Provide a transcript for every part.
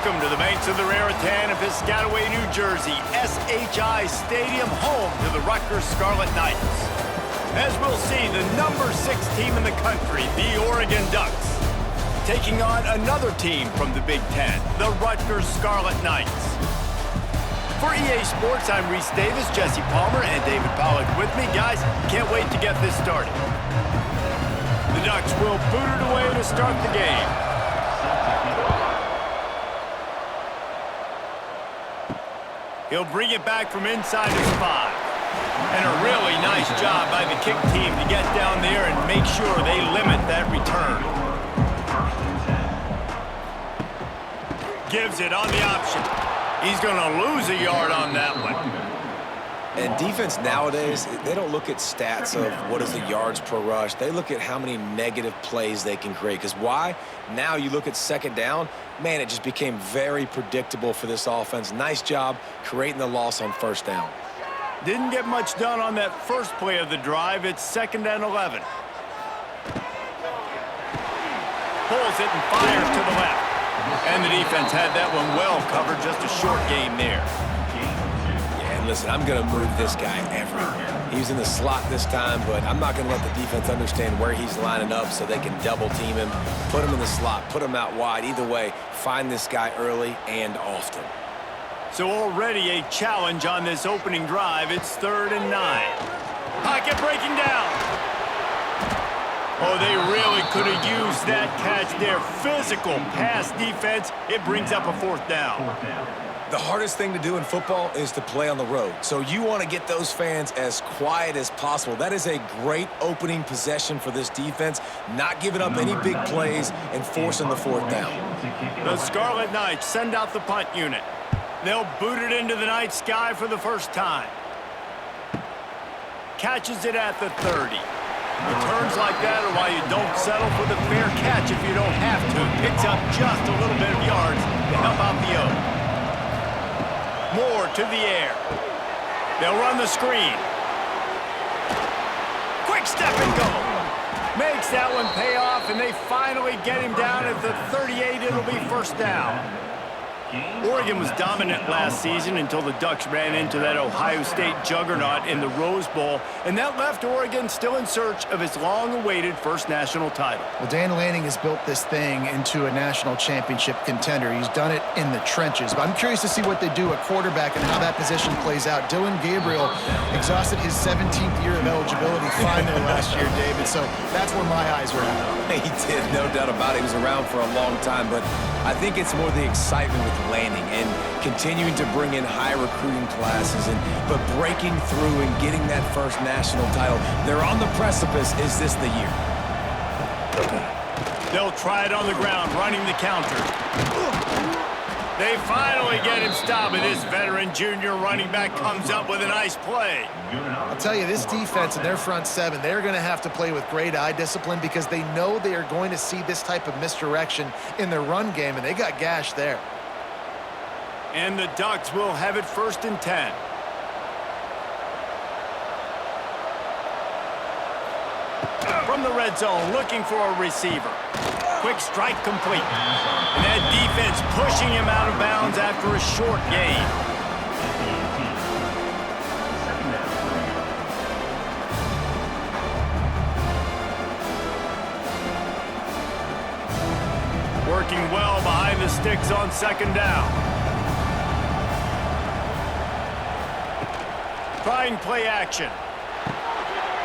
Welcome to the banks of the Raritan of Piscataway, New Jersey, SHI Stadium, home to the Rutgers Scarlet Knights. As we'll see, the number 6 team in the country, the Oregon Ducks, taking on another team from the Big Ten, the Rutgers Scarlet Knights. For EA Sports, I'm Reese Davis, Jesse Palmer, and David Pollack with me. Guys, can't wait to get this started. The Ducks will boot it away to start the game. He'll bring it back from inside his 5. And a really nice job by the kick team to get down there and make sure they limit that return. Gives it on the option. He's going to lose a yard on that one. And defense nowadays, they don't look at stats of what is the yards per rush. They look at how many negative plays they can create. Because why? Now you look at second down, man, it just became very predictable for this offense. Nice job creating the loss on first down. Didn't get much done on that first play of the drive. It's 2nd and 11. Pulls it and fires to the left. And the defense had that one well covered. Just a short game there. Listen, I'm going to move this guy everywhere. He's in the slot this time, but I'm not going to let the defense understand where he's lining up so they can double team him, put him in the slot, put him out wide. Either way, find this guy early and often. So already a challenge on this opening drive. It's 3rd and 9. Pocket breaking down. Oh, they really could have used that catch there. Physical pass defense. It brings up a 4th down. The hardest thing to do in football is to play on the road. So you want to get those fans as quiet as possible. That is a great opening possession for this defense, not giving up any big plays and forcing the 4th down. The Scarlet Knights send out the punt unit. They'll boot it into the night sky for the first time. Catches it at the 30. Returns like that are why you don't settle for the fair catch if you don't have to. Picks up just a little bit of yards to help out the O. Moore to the air. They'll run the screen. Quick step and go. Makes that one pay off, and they finally get him down at the 38. It'll be 1st down. Oregon was dominant last season until the Ducks ran into that Ohio State juggernaut in the Rose Bowl, and that left Oregon still in search of its long-awaited first national title. Well, Dan Lanning has built this thing into a national championship contender. He's done it in the trenches. But I'm curious to see what they do at quarterback and how that position plays out. Dylan Gabriel exhausted his 17th year of eligibility finally last year, David, so that's where my eyes were at. He did, no doubt about it. He was around for a long time, but I think it's more the excitement with Lanning and continuing to bring in high recruiting classes, but breaking through and getting that first national title. They're on the precipice. Is this the year? They'll try it on the ground, running the counter. They finally get him stopped, and this veteran junior running back comes up with a nice play. I'll tell you, this defense and their front 7, they're going to have to play with great eye discipline because they know they are going to see this type of misdirection in their run game, and they got gashed there. And the Ducks will have it 1st and 10. From the red zone, looking for a receiver. Quick strike complete. And that defense pushing him out of bounds after a short gain. Working well behind the sticks on 2nd down. Trying play action.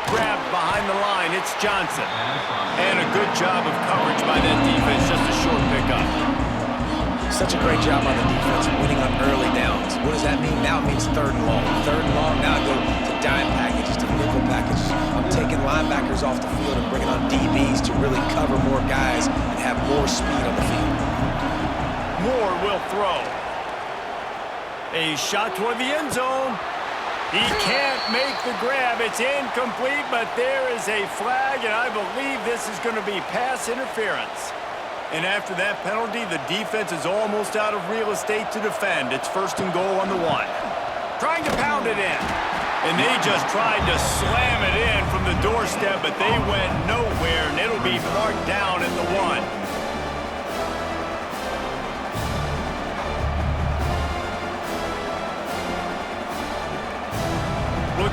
Grabbed behind the line, it's Johnson. And a good job of coverage by that defense, just a short pickup. Such a great job on the defense, winning on early downs. What does that mean? Now it means 3rd and long. 3rd and long, now I go to dime packages, to nickel packages. I'm taking linebackers off the field and bringing on DBs to really cover more guys and have more speed on the field. Moore will throw. A shot toward the end zone. He can't make the grab. It's incomplete, but there is a flag, and I believe this is going to be pass interference. And after that penalty, the defense is almost out of real estate to defend. It's 1st and goal on the 1. Trying to pound it in. And they just tried to slam it in from the doorstep, but they went nowhere, and it'll be marked down at the 1.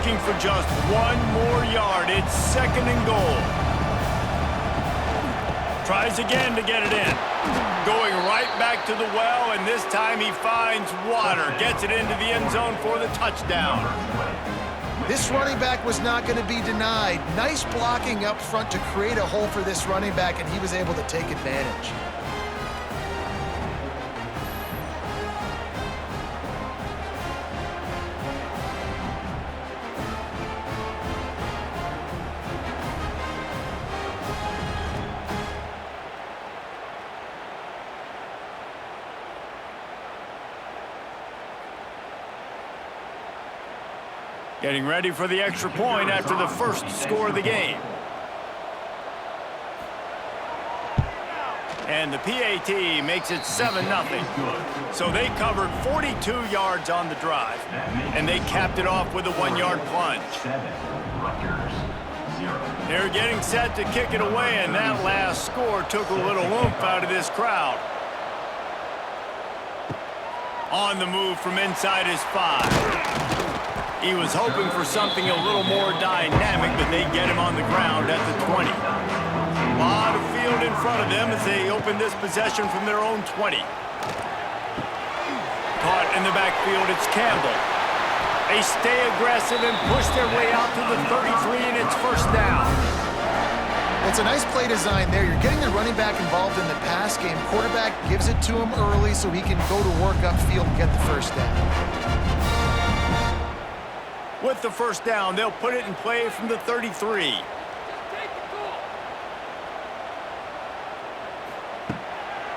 looking for just one more yard. It's 2nd and goal. Tries again to get it in. Going right back to the well, and this time he finds water. Gets it into the end zone for the touchdown. This running back was not going to be denied. Nice blocking up front to create a hole for this running back, and he was able to take advantage. Getting ready for the extra point after the first score of the game. And the PAT makes it 7-0. So they covered 42 yards on the drive, and they capped it off with a 1-yard plunge. They're getting set to kick it away, and that last score took a little oomph out of this crowd. On the move from inside his 5. He was hoping for something a little more dynamic, but they get him on the ground at the 20. A lot of field in front of them as they open this possession from their own 20. Caught in the backfield, it's Campbell. They stay aggressive and push their way out to the 33, and it's 1st down. It's a nice play design there. You're getting the running back involved in the pass game. Quarterback gives it to him early so he can go to work upfield and get the 1st down. With the 1st down, they'll put it in play from the 33.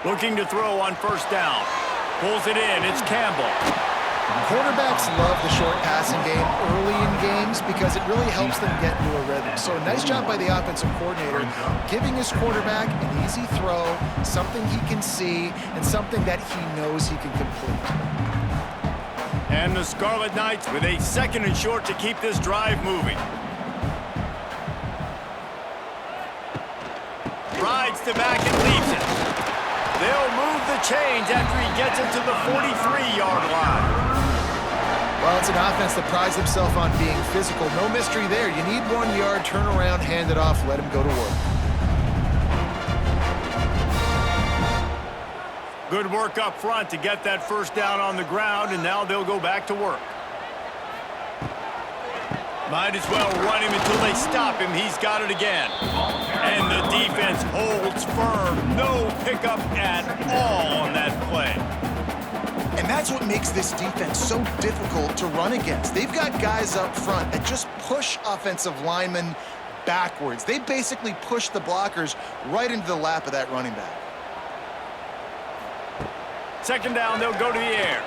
Looking to throw on 1st down. Pulls it in. It's Campbell. Quarterbacks love the short passing game early in games because it really helps them get into a rhythm. So a nice job by the offensive coordinator giving his quarterback an easy throw, something he can see, and something that he knows he can complete. And the Scarlet Knights with a 2nd and short to keep this drive moving. Rides the back and leaves it. They'll move the chains after he gets it to the 43-yard line. Well, it's an offense that prides themselves on being physical. No mystery there. You need 1 yard, turn around, hand it off, let him go to work. Good work up front to get that 1st down on the ground, and now they'll go back to work. Might as well run him until they stop him. He's got it again. And the defense holds firm. No pickup at all on that play. And that's what makes this defense so difficult to run against. They've got guys up front that just push offensive linemen backwards. They basically push the blockers right into the lap of that running back. 2nd down, they'll go to the air.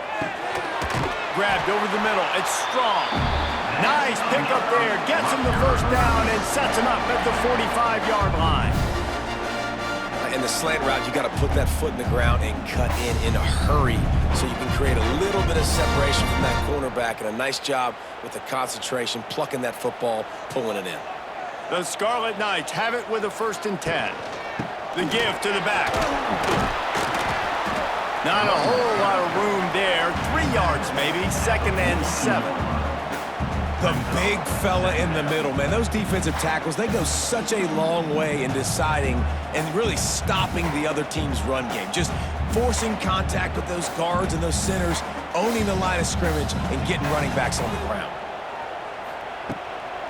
Grabbed over the middle. It's Strong. Nice pickup there. Gets him the 1st down and sets him up at the 45-yard line. In the slant route, you got to put that foot in the ground and cut in a hurry so you can create a little bit of separation from that cornerback, and a nice job with the concentration, plucking that football, pulling it in. The Scarlet Knights have it with a 1st and 10. The give to the back. Not a whole lot of room there. 3 yards maybe. 2nd and 7. The big fella in the middle, man. Those defensive tackles, they go such a long way in deciding and really stopping the other team's run game. Just forcing contact with those guards and those centers, owning the line of scrimmage, and getting running backs on the ground.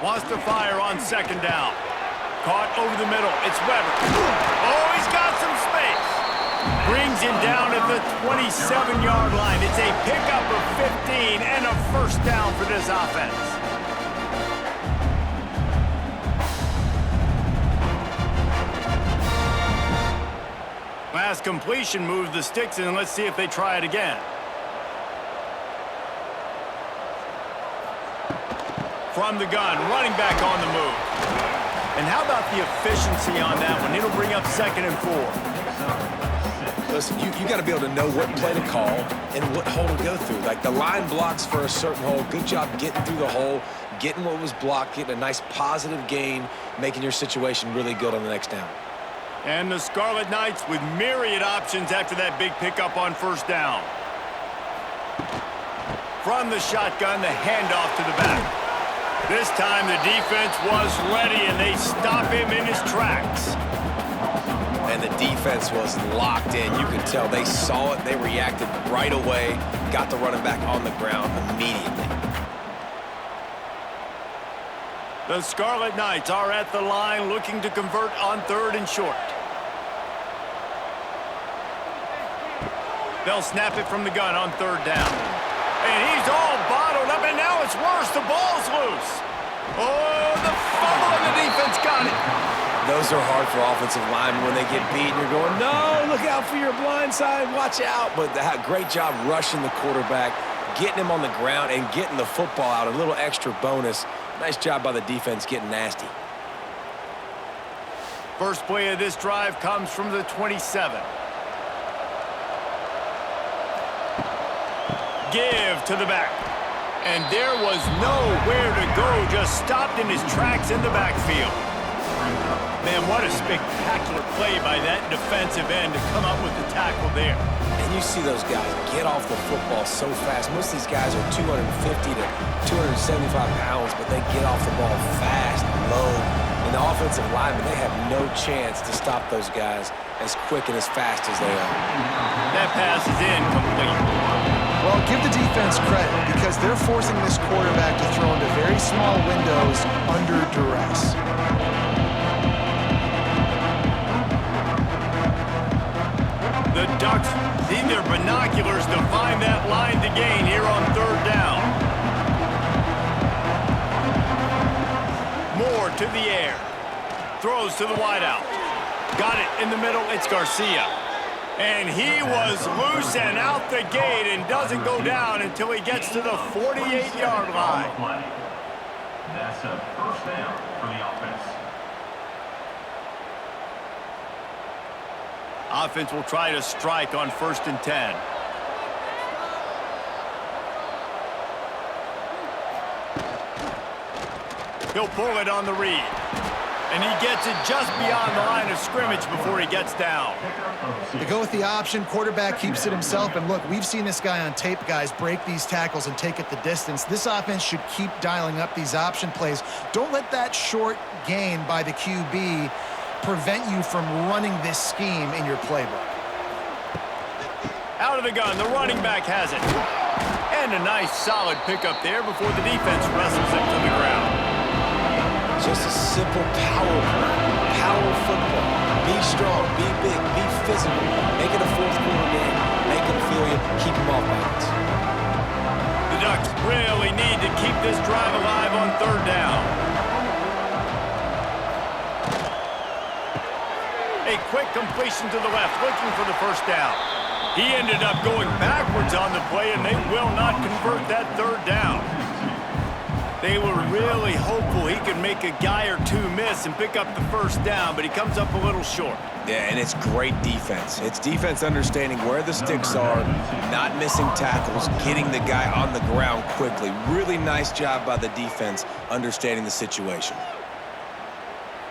Wants to fire on 2nd down. Caught over the middle. It's Weber. Oh, he's got some space. Brings him down at the 27-yard line. It's a pickup of 15 and a 1st down for this offense. Last completion moves the sticks in, and let's see if they try it again. From the gun, running back on the move. And how about the efficiency on that one? It'll bring up 2nd and 4. Listen, you got to be able to know what play to call and what hole to go through. Like the line blocks for a certain hole. Good job getting through the hole, getting what was blocked, getting a nice positive gain, making your situation really good on the next down. And the Scarlet Knights with myriad options after that big pickup on 1st down. From the shotgun, the handoff to the back. This time the defense was ready, and they stop him in his tracks. And the defense was locked in. You could tell they saw it. They reacted right away, got the running back on the ground immediately. The Scarlet Knights are at the line looking to convert on 3rd and short. They'll snap it from the gun on 3rd down. And he's all bottled up, and now it's worse. The ball's loose. Oh, the fumble, and the defense got it. Those are hard for offensive linemen when they get beat. You're going, no, look out for your blind side, watch out. But great job rushing the quarterback, getting him on the ground, and getting the football out. A little extra bonus. Nice job by the defense getting nasty. First play of this drive comes from the 27. Give to the back. And there was nowhere to go, just stopped in his tracks in the backfield. Man, what a spectacular play by that defensive end to come up with the tackle there. And you see those guys get off the football so fast. Most of these guys are 250 to 275 pounds, but they get off the ball fast, low. And the offensive linemen, they have no chance to stop those guys as quick and as fast as they are. That pass is incomplete. Well, give the defense credit because they're forcing this quarterback to throw into very small windows under duress. The Ducks need their binoculars to find that line to gain here on 3rd down. Moore to the air. Throws to the wideout. Got it in the middle. It's Garcia. And he was loose and out the gate and doesn't go down until he gets to the 48-yard line. That's a 1st down for the offense. Offense will try to strike on 1st and 10. He'll pull it on the read. And he gets it just beyond the line of scrimmage before he gets down. They go with the option. Quarterback keeps it himself. And look, we've seen this guy on tape, guys, break these tackles and take it the distance. This offense should keep dialing up these option plays. Don't let that short gain by the QB prevent you from running this scheme in your playbook. Out of the gun, the running back has it. And a nice solid pickup there before the defense wrestles him to the ground. Just a simple power play. Power football. Be strong, be big, be physical. Make it a 4th quarter game. Make them feel you, keep them off balance. The Ducks really need to keep this drive alive on 3rd down. A quick completion to the left, looking for the 1st down. He ended up going backwards on the play, and they will not convert that 3rd down. They were really hopeful he could make a guy or two miss and pick up the 1st down, but he comes up a little short. Yeah, and it's great defense. It's defense understanding where the sticks are, not missing tackles, getting the guy on the ground quickly. Really nice job by the defense understanding the situation.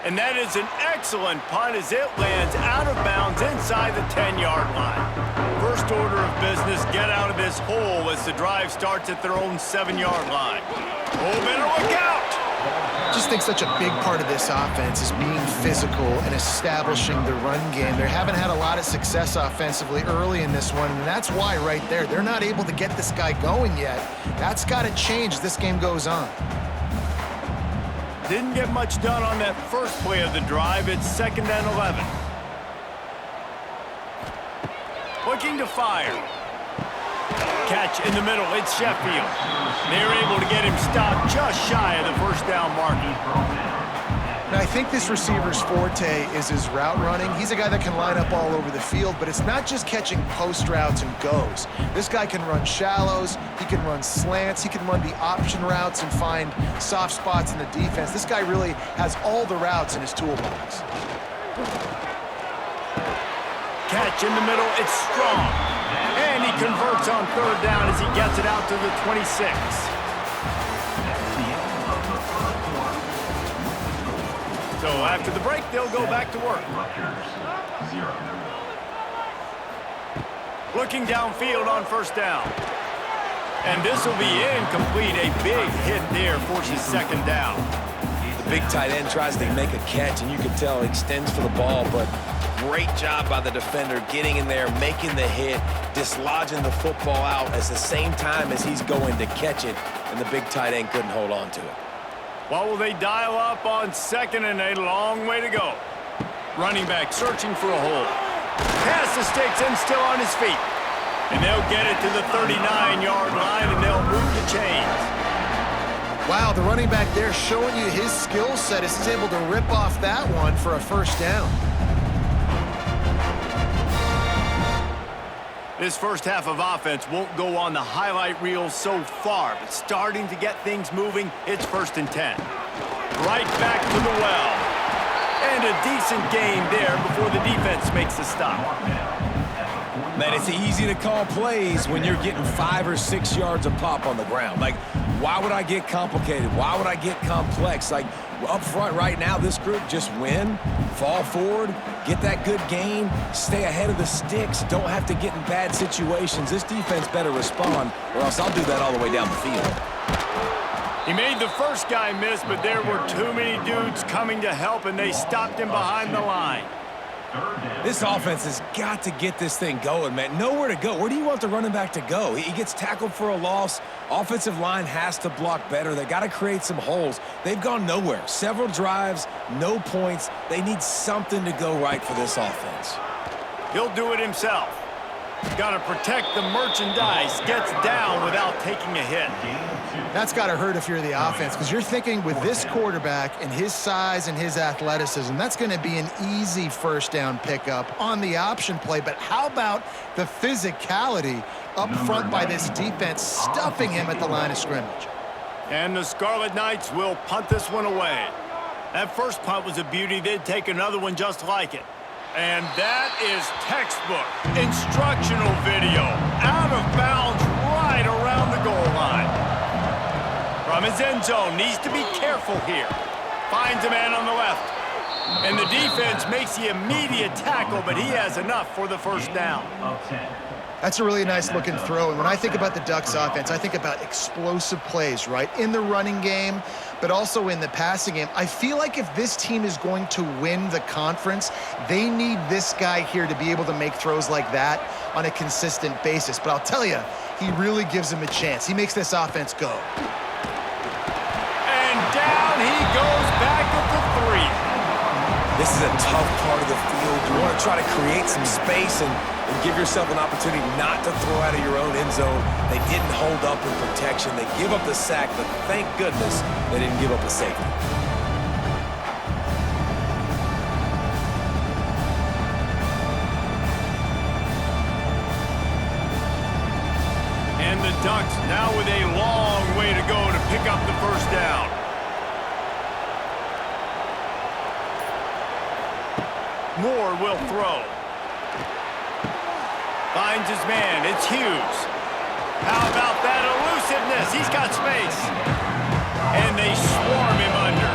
And that is an excellent punt as it lands out of bounds inside the 10-yard line. First order of business, get out of this hole as the drive starts at their own 7-yard line. Oh, better look out! I just think such a big part of this offense is being physical and establishing the run game. They haven't had a lot of success offensively early in this one, and that's why right there, they're not able to get this guy going yet. That's got to change as this game goes on. Didn't get much done on that first play of the drive. It's 2nd and 11. Looking to fire. Catch in the middle. It's Sheffield. They're able to get him stopped just shy of the 1st down marker. Now, I think this receiver's forte is his route running. He's a guy that can line up all over the field, but it's not just catching post routes and goes. This guy can run shallows, he can run slants, he can run the option routes and find soft spots in the defense. This guy really has all the routes in his toolbox. Catch in the middle, it's strong. And he converts on 3rd down as he gets it out to the 26. So after the break, they'll go back to work. Rutgers, 0. Looking downfield on 1st down. And this will be incomplete. A big hit there forces second down. The big tight end tries to make a catch, and you can tell he extends for the ball, but great job by the defender getting in there, making the hit, dislodging the football out at the same time as he's going to catch it, and the big tight end couldn't hold on to it. What will they dial up on second and a long way to go? Running back searching for a hole. Pass the sticks and still on his feet. And they'll get it to the 39-yard line, and they'll move the chains. Wow, the running back there showing you his skill set as he's able to rip off that one for a first down. This first half of offense won't go on the highlight reel so far, but starting to get things moving, it's 1st and 10. Right back to the well. And a decent gain there before the defense makes the stop. Man, it's easy to call plays when you're getting 5 or 6 yards a pop on the ground. Like, why would I get complicated? Why would I get complex? Like, up front right now, this group just win, fall forward, get that good gain, stay ahead of the sticks, don't have to get in bad situations. This defense better respond, or else I'll do that all the way down the field. He made the first guy miss, but there were too many dudes coming to help, and they stopped him behind the line. This offense has got to get this thing going, man. Nowhere to go. Where do you want the running back to go? He gets tackled for a loss. Offensive line has to block better. They got to create some holes. They've gone nowhere. Several drives, no points. They need something to go right for this offense. He'll do it himself. Got to protect the merchandise. Gets down without taking a hit. That's got to hurt if you're the offense, because you're thinking with this quarterback and his size and his athleticism, that's going to be an easy first down pickup on the option play. But how about the physicality up front by this defense, stuffing him at the line of scrimmage? And the Scarlet Knights will punt this one away. That first punt was a beauty. They'd take another one just like it. And that is textbook instructional video. Out of bounds right around the goal line. From his end zone, needs to be careful here. Finds a man on the left. And the defense makes the immediate tackle, but he has enough for the first down. That's a really nice looking throw. And when I think about the Ducks offense, I think about explosive plays, right? In the running game, but also in the passing game. I feel like if this team is going to win the conference, they need this guy here to be able to make throws like that on a consistent basis. But I'll tell you, he really gives them a chance. He makes this offense go. And down he goes back at the 3. This is a tough part of the field. You want to try to create some space and give yourself an opportunity not to throw out of your own end zone. They didn't hold up in protection. They give up the sack, but thank goodness they didn't give up a safety. And the Ducks now with a long way to go to pick up the first down. Moore will throw. Finds his man. It's Hughes. How about that elusiveness? He's got space. And they swarm him under.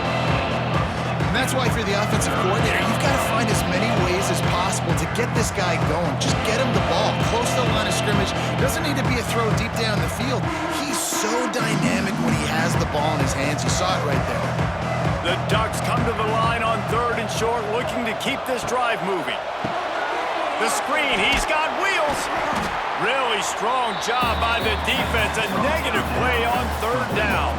And that's why if you're the offensive coordinator, you've got to find as many ways as possible to get this guy going. Just get him the ball close to the line of scrimmage. Doesn't need to be a throw deep down the field. He's so dynamic when he has the ball in his hands. You saw it right there. The Ducks come to the line on 3rd and short, looking to keep this drive moving. The screen, he's got wheels. Really strong job by the defense. A negative play on 3rd down.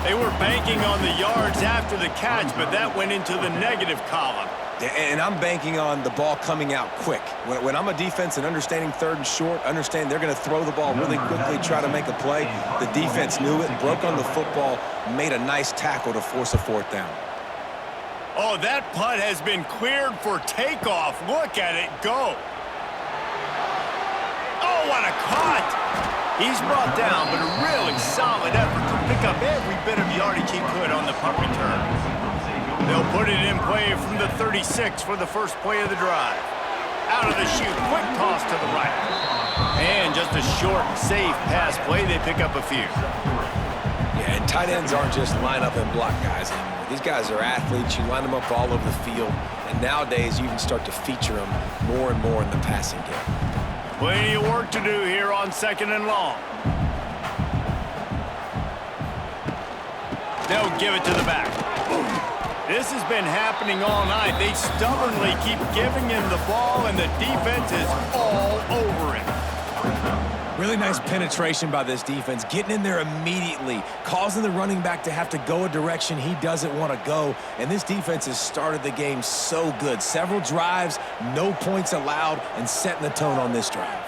They were banking on the yards after the catch, but that went into the negative column. And I'm banking on the ball coming out quick. When I'm a defense and understanding 3rd and short, understand they're going to throw the ball really quickly, try to make a play. The defense knew it, broke on the football, made a nice tackle to force a 4th down. Oh, that punt has been cleared for takeoff. Look at it go. Oh, what a cut. He's brought down, but a really solid effort to pick up every bit of yardage he could on the punt return. They'll put it in play from the 36 for the first play of the drive. Out of the chute, quick toss to the right. And just a short, safe pass play. They pick up a few. Yeah, and tight ends aren't just line up and block guys anymore. These guys are athletes. You line them up all over the field. And nowadays, you can start to feature them more and more in the passing game. Plenty of work to do here on 2nd and long. They'll give it to the back. This has been happening all night. They stubbornly keep giving him the ball, and the defense is all over him. Really nice penetration by this defense, getting in there immediately, causing the running back to have to go a direction he doesn't want to go. And this defense has started the game so good. Several drives, no points allowed, and setting the tone on this drive.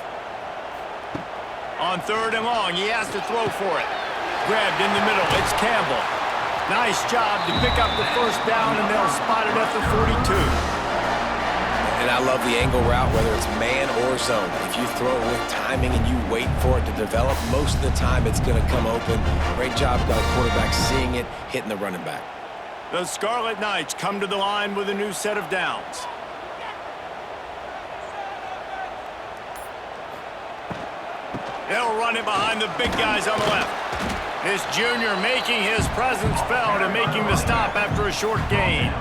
On 3rd and long, he has to throw for it. Grabbed in the middle, it's Campbell. Nice job to pick up the first down, and they'll spot it at the 42. And I love the angle route, whether it's man or zone. If you throw it with timing and you wait for it to develop, most of the time it's going to come open. Great job by the quarterback seeing it, hitting the running back. The Scarlet Knights come to the line with a new set of downs. They'll run it behind the big guys on the left. This junior making his presence felt and making the stop after a short gain.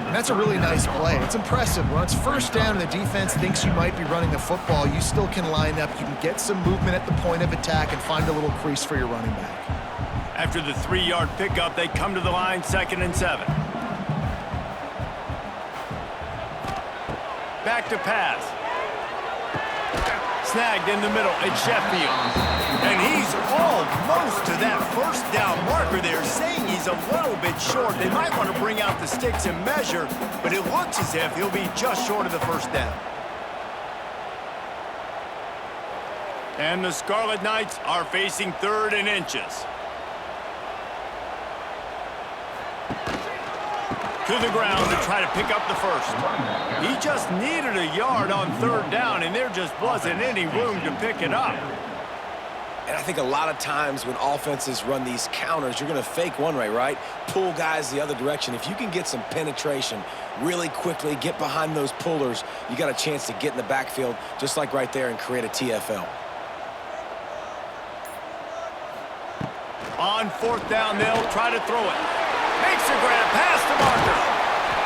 And that's a really nice play. It's impressive. When it's 1st down and the defense thinks you might be running the football, you still can line up. You can get some movement at the point of attack and find a little crease for your running back. After the 3-yard pickup, they come to the line 2nd and 7. Back to pass. Snagged in the middle, it's Sheffield. And he's almost to that 1st down marker there, saying he's a little bit short. They might want to bring out the sticks and measure, but it looks as if he'll be just short of the 1st down. And the Scarlet Knights are facing 3rd and inches. To the ground to try to pick up the first. He just needed a yard on 3rd down, and there just wasn't any room to pick it up. And I think a lot of times when offenses run these counters, you're going to fake one way, right? Pull guys the other direction. If you can get some penetration really quickly, get behind those pullers, you got a chance to get in the backfield, just like right there, and create a TFL. On 4th down, they'll try to throw it. Makes a grab past the marker.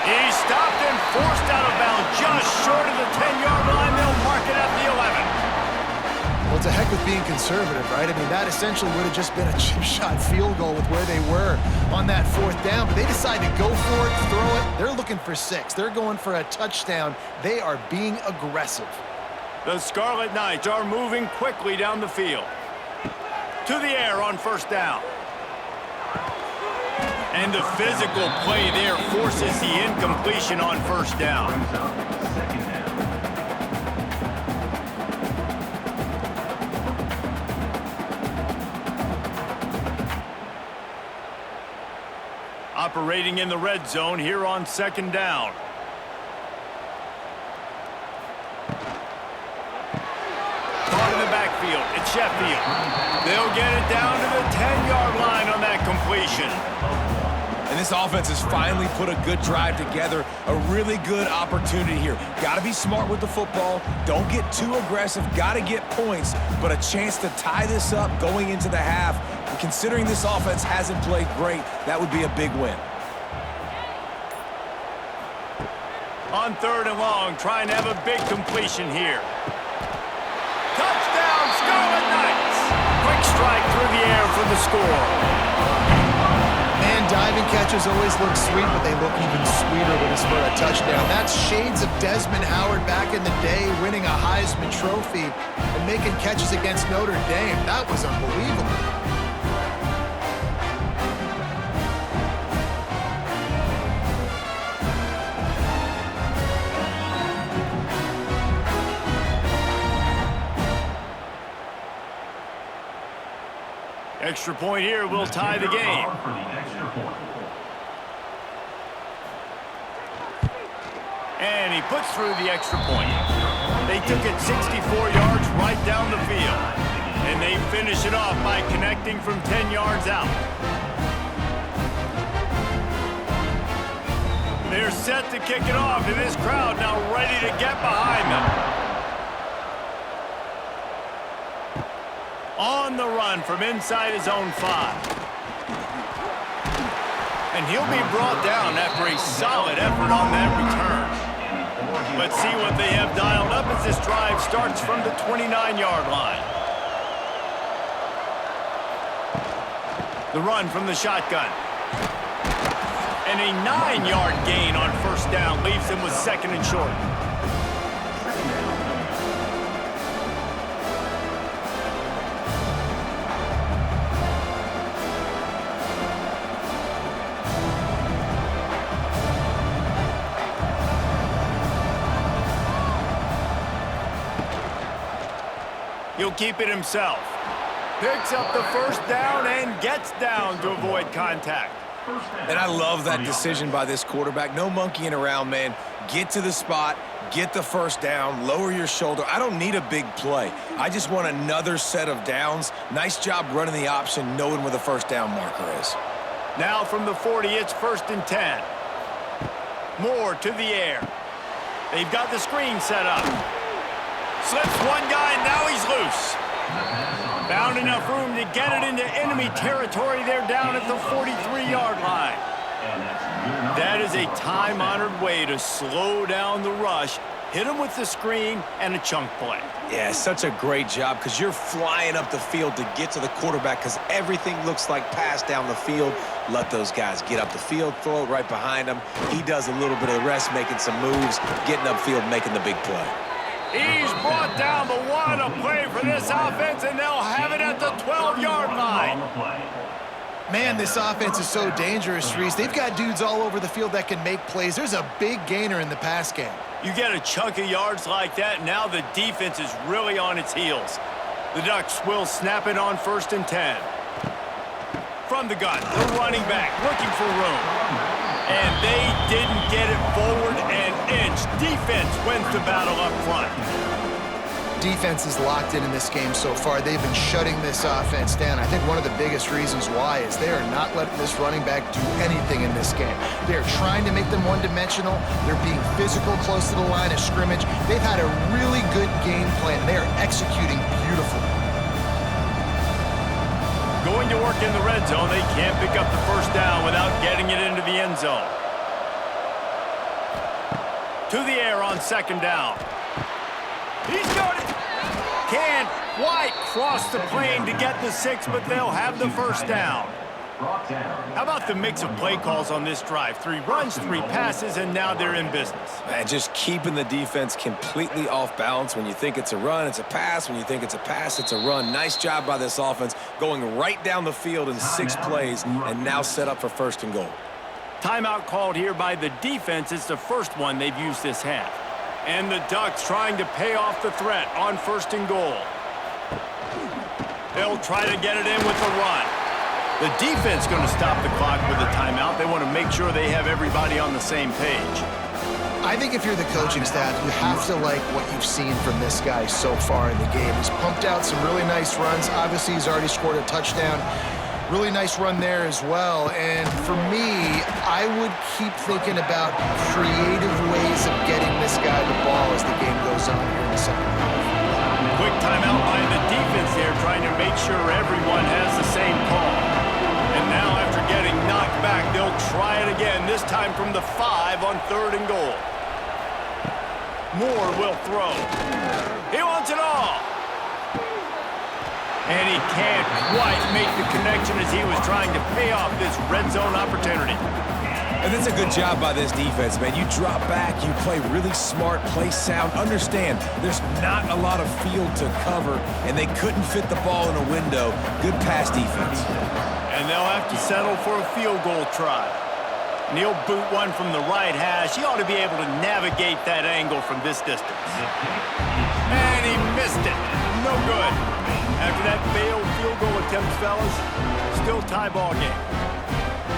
He's stopped and forced out of bounds just short of the 10-yard line. They'll mark it at the 11. Well, it's a heck with being conservative, right? I mean, that essentially would have just been a chip shot field goal with where they were on that 4th down. But they decided to go for it, throw it. They're looking for 6. They're going for a touchdown. They are being aggressive. The Scarlet Knights are moving quickly down the field. To the air on 1st down. And the physical play there forces the incompletion on 1st down. Operating in the red zone here on 2nd down. Caught in the backfield, it's Sheffield. They'll get it down to the 10-yard line on that completion. And this offense has finally put a good drive together, a really good opportunity here. Got to be smart with the football. Don't get too aggressive. Got to get points, but a chance to tie this up going into the half. And considering this offense hasn't played great, that would be a big win. On 3rd and long, trying to have a big completion here. Touchdown, Scarlet Knights! Quick strike through the air for the score. Man, diving catches always look sweet, but they look even sweeter when it's for a touchdown. That's shades of Desmond Howard back in the day, winning a Heisman Trophy and making catches against Notre Dame. That was unbelievable. Extra point here will tie the game. And he puts through the extra point. They took it 64 yards right down the field. And they finish it off by connecting from 10 yards out. They're set to kick it off, and this crowd now ready to get behind them. On the run from inside his own 5. And he'll be brought down after a solid effort on that return. Let's see what they have dialed up as this drive starts from the 29-yard line. The run from the shotgun. And a 9-yard gain on first down leaves him with second and short. He'll keep it himself. Picks up the first down and gets down to avoid contact. And I love that decision by this quarterback. No monkeying around, man. Get to the spot, get the first down, lower your shoulder. I don't need a big play. I just want another set of downs. Nice job running the option, knowing where the first down marker is. Now from the 40, it's 1st and 10. Moore to the air. They've got the screen set up. Slips one guy, and now he's loose. Found enough room to get it into enemy territory. They're down at the 43-yard line. That is a time-honored way to slow down the rush, hit them with the screen, and a chunk play. Yeah, such a great job because you're flying up the field to get to the quarterback because everything looks like pass down the field. Let those guys get up the field, throw it right behind him. He does a little bit of the rest, making some moves, getting upfield, making the big play. He's brought down the one, a play for this offense, and they'll have it at the 12-yard line. Man, this offense is so dangerous, Reese. They've got dudes all over the field that can make plays. There's a big gainer in the pass game. You get a chunk of yards like that, now the defense is really on its heels. The Ducks will snap it on 1st and 10. From the gun, the running back looking for room. And they didn't get it forward an inch. Defense wins the battle up front. Defense is locked in this game so far. They've been shutting this offense down. I think one of the biggest reasons why is they are not letting this running back do anything in this game. They're trying to make them one-dimensional. They're being physical close to the line of scrimmage. They've had a really good game plan. They are executing beautifully. Going to work in the red zone, they can't pick up the first down without getting it into the end zone. To the air on 2nd down. He's got it. Can't quite cross the plane to get the 6, but they'll have the first down. How about the mix of play calls on this drive? 3 runs, 3 passes, and now they're in business. Man, just keeping the defense completely off balance. When you think it's a run, it's a pass. When you think it's a pass, it's a run. Nice job by this offense, going right down the field in 6 plays, and now set up for 1st and goal. Timeout called here by the defense. It's the first one they've used this half. And the Ducks trying to pay off the threat on 1st and goal. They'll try to get it in with the run. The defense going to stop the clock with a timeout. They want to make sure they have everybody on the same page. I think if you're the coaching staff, you have to like what you've seen from this guy so far in the game. He's pumped out some really nice runs. Obviously, he's already scored a touchdown. Really nice run there as well. And for me, I would keep thinking about creative ways of getting this guy the ball as the game goes on here in the second half. Quick timeout by the defense there, trying to make sure everyone has the same call. And now after getting knocked back, they'll try it again, this time from the 5 on 3rd and goal. Moore will throw. He wants it all. And he can't quite make the connection as he was trying to pay off this red zone opportunity. And that's a good job by this defense, man. You drop back, you play really smart, play sound. Understand, there's not a lot of field to cover, and they couldn't fit the ball in a window. Good pass defense. And they'll have to settle for a field goal try. And he'll boot one from the right hash. He ought to be able to navigate that angle from this distance. And he missed it. No good. After that failed field goal attempt, fellas, still tie ball game.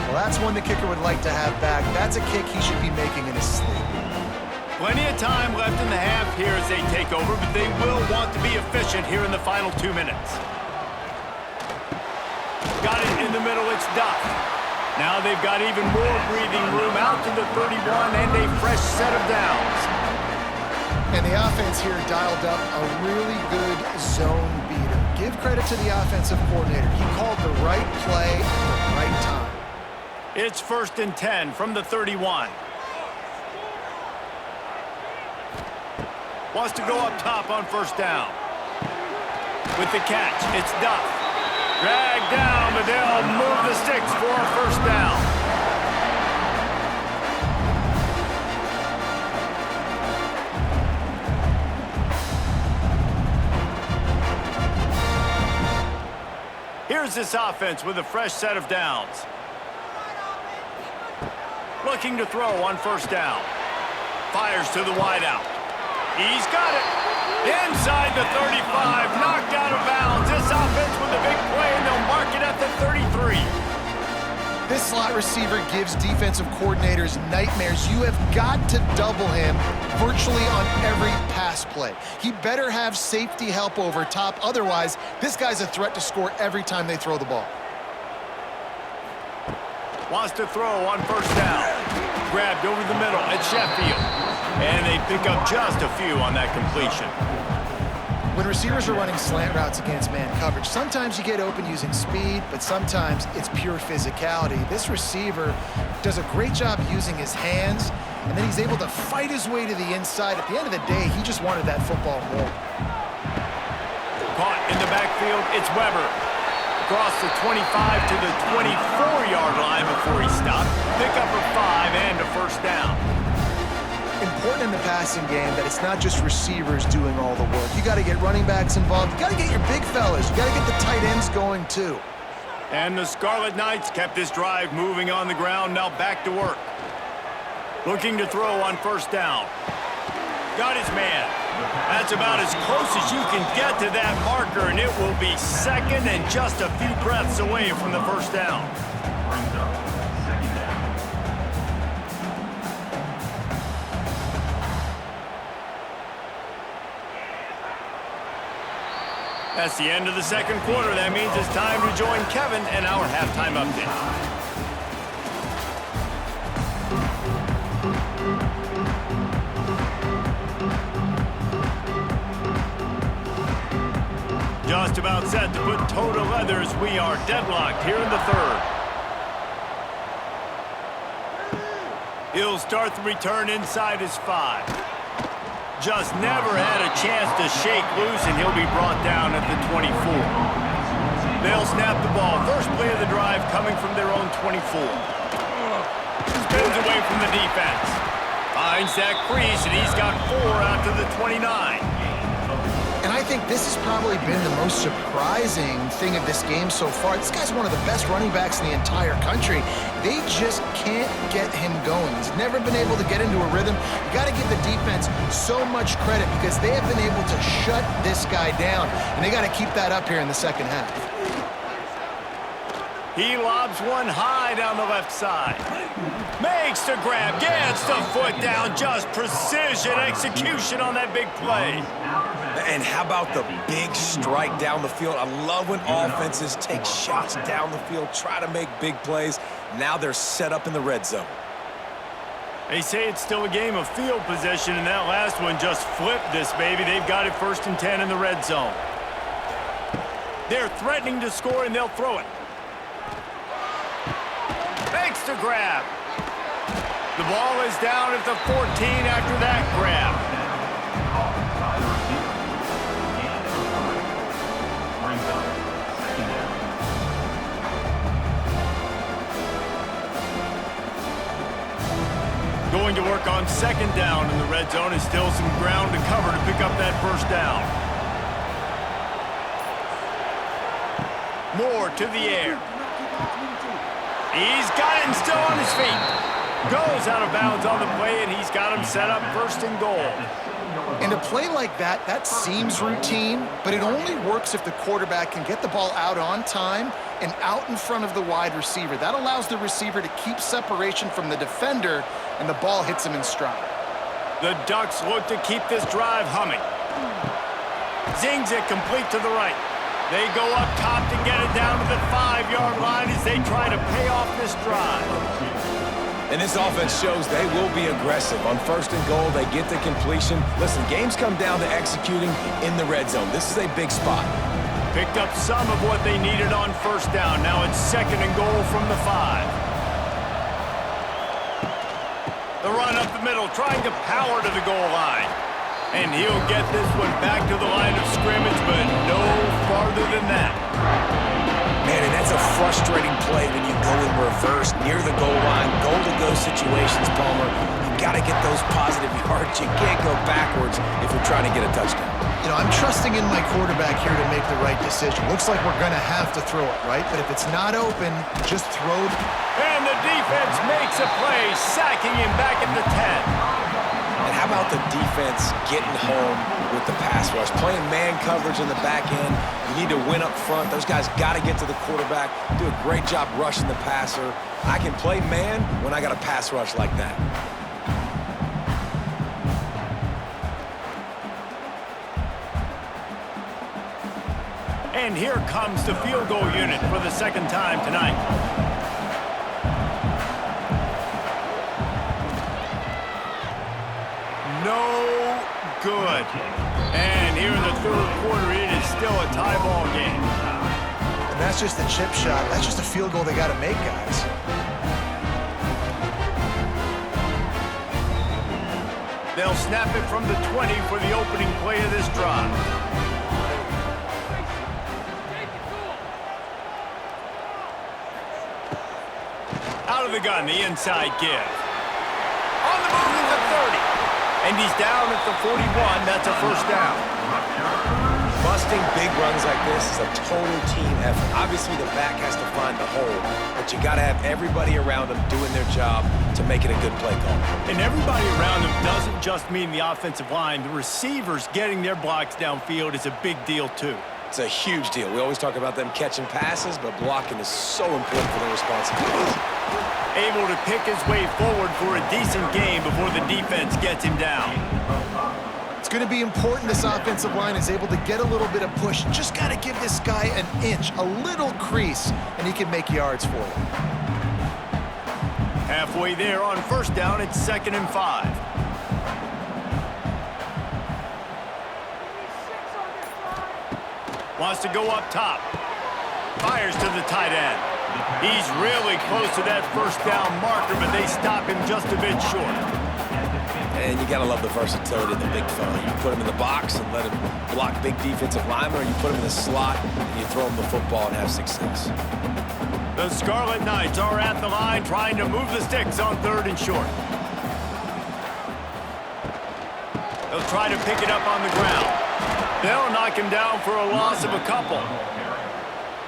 Well, that's one the kicker would like to have back. That's a kick he should be making in his sleep. Plenty of time left in the half here as they take over, but they will want to be efficient here in the final 2 minutes. Got it in the middle, it's Duck. Now they've got even more breathing room out to the 31 and a fresh set of downs. And the offense here dialed up a really good zone beater. Give credit to the offensive coordinator. He called the right play at the right time. It's 1st and 10 from the 31. Wants to go up top on 1st down. With the catch, it's Duck. Dragged down, but they'll move the sticks for a 1st down. Here's this offense with a fresh set of downs. Looking to throw on first down. Fires to the wideout. He's got it. Inside the 35, knocked out of bounds. This offense with a big play, and they'll mark it at the 33. This slot receiver gives defensive coordinators nightmares. You have got to double him virtually on every pass play. He better have safety help over top. Otherwise, this guy's a threat to score every time they throw the ball. Wants to throw on first down. Grabbed over the middle at Sheffield. And they pick up just a few on that completion. When receivers are running slant routes against man coverage, sometimes you get open using speed, but sometimes it's pure physicality. This receiver does a great job using his hands, and then he's able to fight his way to the inside. At the end of the day, he just wanted that football more. Caught in the backfield, it's Weber. Across the 25 to the 24-yard line before he stopped. Pick up a 5 and a first down. Important in the passing game that it's not just receivers doing all the work. You got to get running backs involved. You got to get your big fellas. You got to get the tight ends going too. And the Scarlet Knights kept this drive moving on the ground. Now back to work. Looking to throw on first down. Got his man. That's about as close as you can get to that marker, and it will be second and just a few breaths away from the first down. That's the end of the second quarter. That means it's time to join Kevin and our halftime update. Just about set to put toe to leather as we are deadlocked here in the third. He'll start the return inside his 5. Just never had a chance to shake loose, and he'll be brought down at the 24. They'll snap the ball. First play of the drive coming from their own 24. Spins away from the defense. Finds that crease, and he's got 4 out to the 29. And I think this has probably been the most surprising thing of this game so far. This guy's one of the best running backs in the entire country. They just can't get him going. He's never been able to get into a rhythm. You got to give the defense so much credit because they have been able to shut this guy down. And they got to keep that up here in the second half. He lobs one high down the left side. Makes the grab, gets the foot down. Just precision execution on that big play. And how about the big strike down the field? I love when offenses take shots down the field, try to make big plays. Now they're set up in the red zone. They say it's still a game of field position, and that last one just flipped this baby. They've got it 1st and 10 in the red zone. They're threatening to score, and they'll throw it. Makes the grab. The ball is down at the 14 after that grab. Going to work on second down in the red zone. Is still some ground to cover to pick up that first down. Moore to the air. He's got it and still on his feet. Goes out of bounds on the play, and he's got him set up 1st and goal. And a play like that, that seems routine, but it only works if the quarterback can get the ball out on time and out in front of the wide receiver. That allows the receiver to keep separation from the defender, and the ball hits him in stride. The Ducks look to keep this drive humming. Zings it complete to the right. They go up top to get it down to the 5-yard line as they try to pay off this drive. And this offense shows they will be aggressive. On 1st and goal, they get the completion. Listen, games come down to executing in the red zone. This is a big spot. Picked up some of what they needed on first down. Now it's 2nd and goal from the 5. The run up the middle, trying to power to the goal line. And he'll get this one back to the line of scrimmage, but no farther than that. Man, and that's a frustrating play when you go in reverse near the goal line, goal-to-go situations, Palmer. You got to get those positive yards. You can't go backwards if you're trying to get a touchdown. You know, I'm trusting in my quarterback here to make the right decision. Looks like we're going to have to throw it, right? But if it's not open, just throw it. And the defense makes a play, sacking him back at the 10. And how about the defense getting home with the pass rush? Playing man coverage in the back end. You need to win up front. Those guys got to get to the quarterback, do a great job rushing the passer. I can play man when I got a pass rush like that. And here comes the field goal unit for the second time tonight. No good. And here in the third quarter, it is still a tie ball game. And that's just a chip shot. That's just a field goal they got to make, guys. They'll snap it from the 20 for the opening play of this drive. Out of the gun, the inside give. On the move at the 30. And he's down at the 41. That's a first down. Busting big runs like this is a total team effort. Obviously, the back has to find the hole, but you got to have everybody around them doing their job to make it a good play call. And everybody around them doesn't just mean the offensive line. The receivers getting their blocks downfield is a big deal, too. It's a huge deal. We always talk about them catching passes, but blocking is so important for their responsibilities. Able to pick his way forward for a decent game before the defense gets him down. It's going to be important this offensive line is able to get a little bit of push. Just got to give this guy an inch, a little crease, and he can make yards for it. Halfway there on first down, it's 2nd and 5. Wants to go up top. Fires to the tight end. He's really close to that first down marker, but they stop him just a bit short. And you got to love the versatility of the big fella. You put him in the box and let him block big defensive linemen, or you put him in the slot and you throw him the football and have success. The Scarlet Knights are at the line trying to move the sticks on 3rd and short. They'll try to pick it up on the ground. They'll knock him down for a loss of a couple.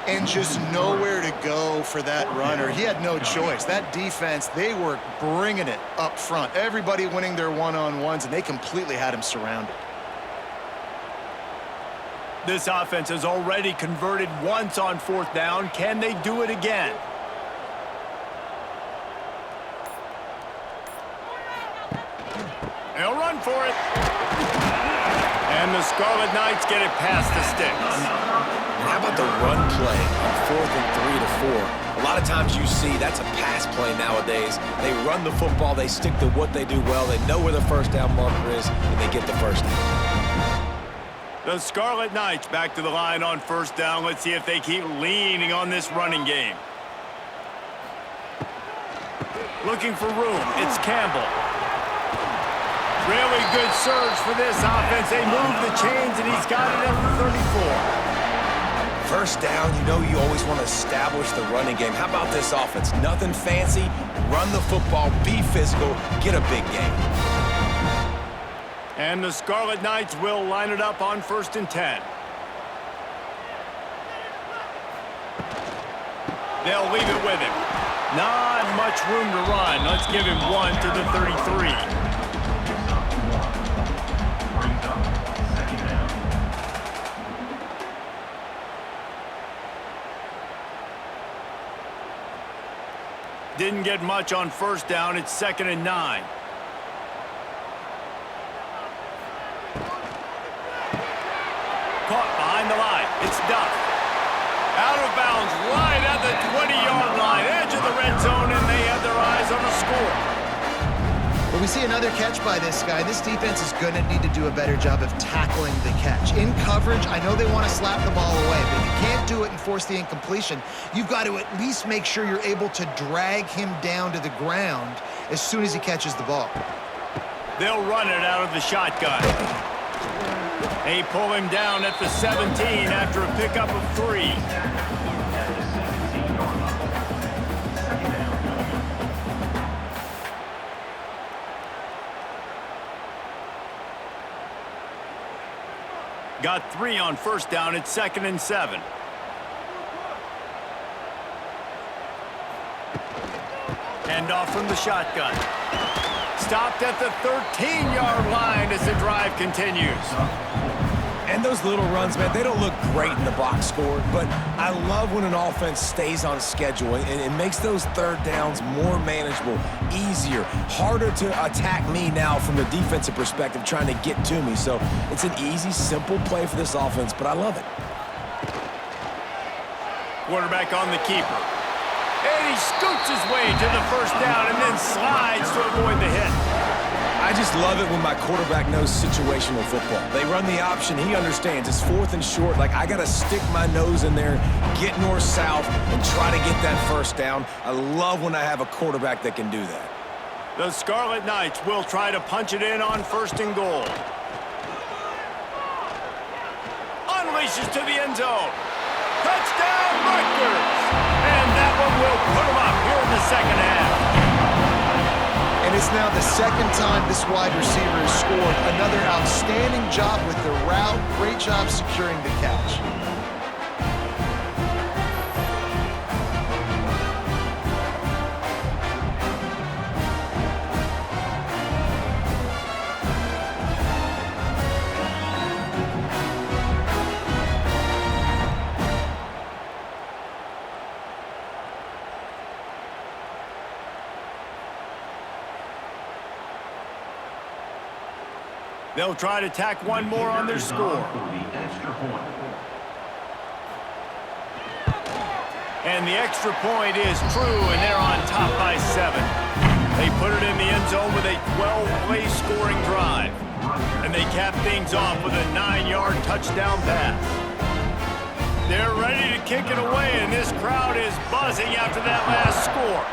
And just nowhere to go for that runner. He had no choice. That defense, they were bringing it up front. Everybody winning their one-on-ones, and they completely had him surrounded. This offense has already converted once on 4th down. Can they do it again? They'll run for it. And the Scarlet Knights get it past the sticks. And how about the run play on 4th and 3 to 4? A lot of times you see that's a pass play nowadays. They run the football, they stick to what they do well, they know where the first down marker is, and they get the first down. The Scarlet Knights back to the line on 1st down. Let's see if they keep leaning on this running game. Looking for room, it's Campbell. Really good surge for this offense. They move the chains, and he's got it at the 34. First down, you know you always want to establish the running game. How about this offense? Nothing fancy. Run the football, be physical, get a big game. And the Scarlet Knights will line it up on 1st and 10. They'll leave it with him. Not much room to run. Let's give him one to the 33. Didn't get much on 1st down. It's 2nd and 9. Caught behind the line. It's Duff. Out of bounds right at the 20-yard line. Edge of the red zone, and they have their eyes on the score. But we see another catch by this guy. This defense is going to need to do a better job of tackling the catch. In coverage, I know they want to slap the ball away, but if you can't do it and force the incompletion, you've got to at least make sure you're able to drag him down to the ground as soon as he catches the ball. They'll run it out of the shotgun. They pull him down at the 17 after a pickup of 3. Got 3 on first down. It's 2nd and 7. Hand off from the shotgun. Stopped at the 13-yard line as the drive continues. And those little runs, man, they don't look great in the box score, but I love when an offense stays on schedule and it makes those third downs more manageable, easier, harder to attack me now from the defensive perspective trying to get to me. So it's an easy, simple play for this offense, but I love it. Quarterback on the keeper. And he scoots his way to the first down and then slides to avoid the hit. I just love it when my quarterback knows situational football. They run the option. He understands. It's 4th and short. Like, I got to stick my nose in there, get north-south, and try to get that first down. I love when I have a quarterback that can do that. The Scarlet Knights will try to punch it in on 1st and goal. Unleashes to the end zone. Touchdown, Rutgers! And that one will put them up here in the second half. And it's now the second time this wide receiver has scored. Another outstanding job with the route. Great job securing the catch. They'll try to tack one more on their score. And the extra point is true, and they're on top by 7. They put it in the end zone with a 12-play scoring drive. And they cap things off with a 9-yard touchdown pass. They're ready to kick it away, and this crowd is buzzing after that last score.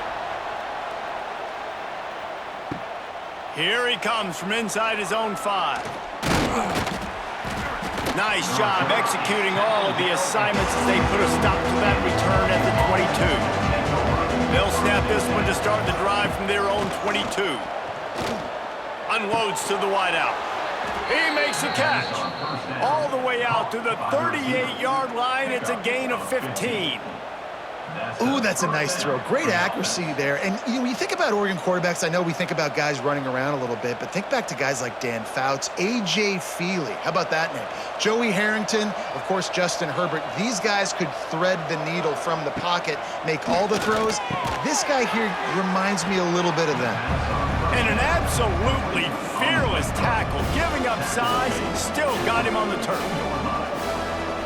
Here he comes from inside his own 5. Nice job executing all of the assignments as they put a stop to that return at the 22. They'll snap this one to start the drive from their own 22. Unloads to the wideout. He makes the catch. All the way out to the 38-yard line. It's a gain of 15. Ooh, that's a nice throw. Great accuracy there. And when you think about Oregon quarterbacks, I know we think about guys running around a little bit, but think back to guys like Dan Fouts, A.J. Feely. How about that name? Joey Harrington, of course, Justin Herbert. These guys could thread the needle from the pocket, make all the throws. This guy here reminds me a little bit of them. And an absolutely fearless tackle, giving up size, still got him on the turf.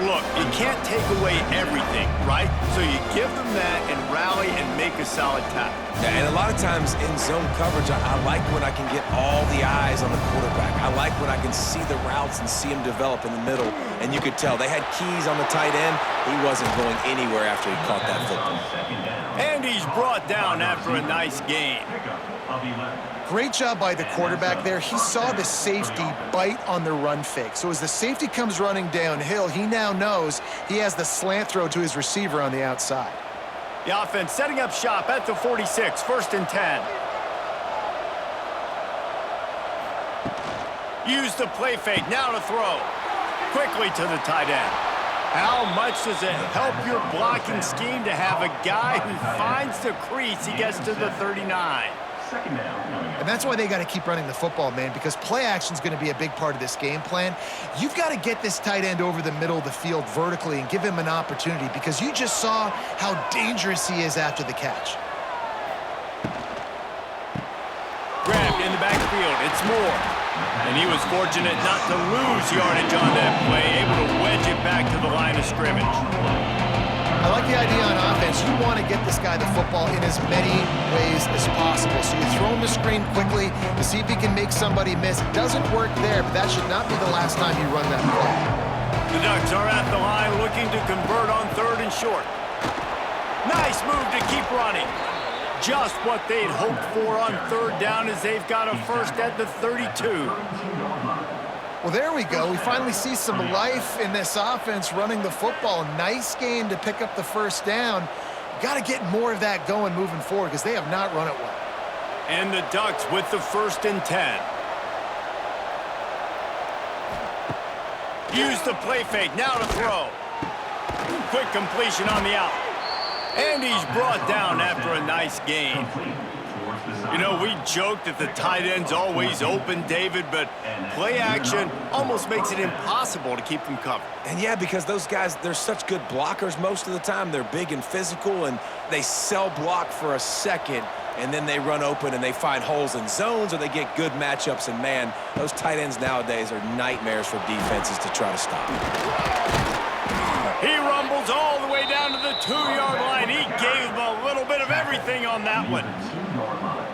Look, you can't take away everything, right? So you give them that and rally and make a solid tackle. Yeah, and a lot of times in zone coverage, I like when I can get all the eyes on the quarterback. I like when I can see the routes and see him develop in the middle. And you could tell they had keys on the tight end. He wasn't going anywhere after he caught that football. And he's brought down after a nice gain. Great job by the quarterback there. He saw the safety bite on the run fake. So as the safety comes running downhill, he now knows he has the slant throw to his receiver on the outside. The offense setting up shop at the 46, 1st and 10. Use the play fake, now to throw. Quickly to the tight end. How much does it help your blocking scheme to have a guy who finds the crease? He gets to the 39. And that's why they got to keep running the football, man, because play action is going to be a big part of this game plan. You've got to get this tight end over the middle of the field vertically and give him an opportunity, because you just saw how dangerous he is after the catch. Grabbed in the backfield. It's Moore. And he was fortunate not to lose yardage on that play, able to wedge it back to the line of scrimmage. I like the idea on offense. You want to get this guy the football in as many ways as possible. So you throw him the screen quickly to see if he can make somebody miss. It doesn't work there, but that should not be the last time you run that play. The Ducks are at the line looking to convert on 3rd and short. Nice move to keep running. Just what they'd hoped for on 3rd down as they've got a first at the 32. Well, there we go. We finally see some life in this offense running the football. Nice game to pick up the first down. Got to get more of that going moving forward, because they have not run it well. And the Ducks with the 1st and 10. Use the play fake, now to throw. Quick completion on the out. And he's brought down after a nice gain. You know, we joke that the tight end's always open, David, but play action almost makes it impossible to keep them covered. And yeah, because those guys, they're such good blockers most of the time. They're big and physical, and they sell block for a second, and then they run open and they find holes in zones, or they get good matchups. And man, those tight ends nowadays are nightmares for defenses to try to stop. He rumbles all the way down to the 2-yard line. He gave him a little bit of everything on that one. 2-yard line.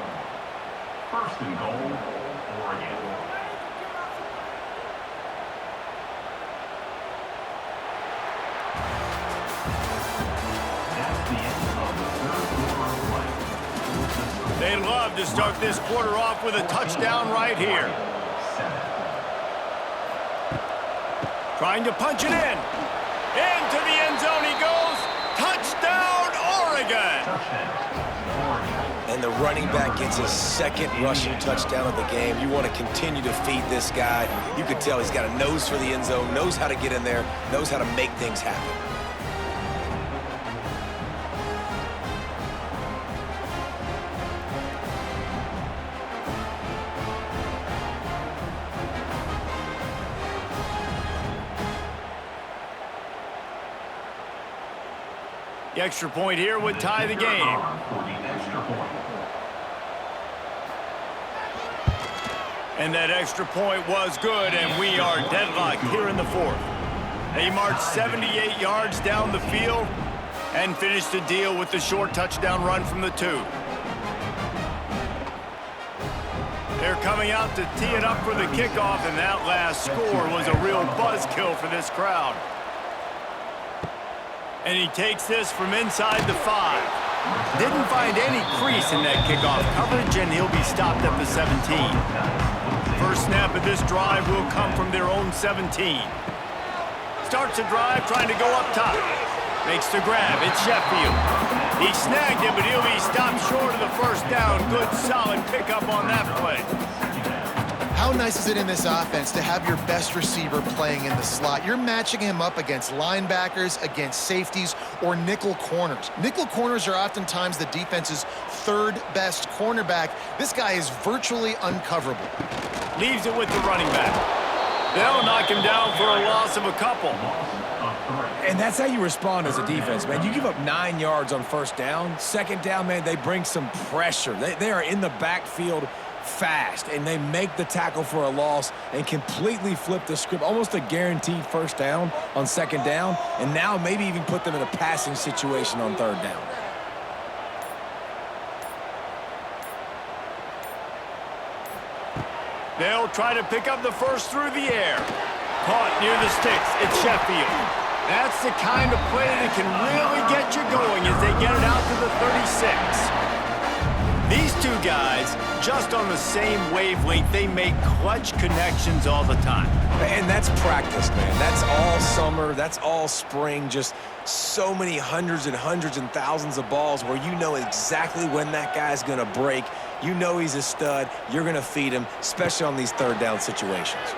First and goal, Oregon. That's the end of the third quarter of play. They love to start this quarter off with a touchdown right here. Trying to punch it in. Into the end zone he goes. Touchdown, Oregon! And the running back gets his second rushing touchdown of the game. You want to continue to feed this guy. You could tell he's got a nose for the end zone, knows how to get in there, knows how to make things happen. The extra point here would tie the game. And that extra point was good, and we are deadlocked here in the fourth. They marched 78 yards down the field and finished the deal with the short touchdown run from the 2. They're coming out to tee it up for the kickoff, and that last score was a real buzzkill for this crowd. And he takes this from inside the 5. Didn't find any crease in that kickoff coverage, and he'll be stopped at the 17. First snap of this drive will come from their own 17. Starts the drive trying to go up top. Makes the grab. It's Sheffield. He snagged it, but he'll be stopped short of the first down. Good, solid pickup on that play. How nice is it in this offense to have your best receiver playing in the slot? You're matching him up against linebackers, against safeties, or nickel corners. Nickel corners are oftentimes the defense's third best cornerback. This guy is virtually uncoverable. Leaves it with the running back. They'll knock him down for a loss of a couple. And that's how you respond as a defense, man. You give up 9 yards on first down. Second down, man, they bring some pressure. They are in the backfield fast, and they make the tackle for a loss and completely flip the script. Almost a guaranteed first down on second down, and now maybe even put them in a passing situation on third down. They'll try to pick up the first through the air. Caught near the sticks. It's Sheffield. That's the kind of play that can really get you going as they get it out to the 36. These two guys, just on the same wavelength, they make clutch connections all the time. And that's practice, man. That's all summer. That's all spring. Just so many hundreds and thousands of balls where you know exactly when that guy's going to break. You know he's a stud. You're going to feed him, especially on these third down situations.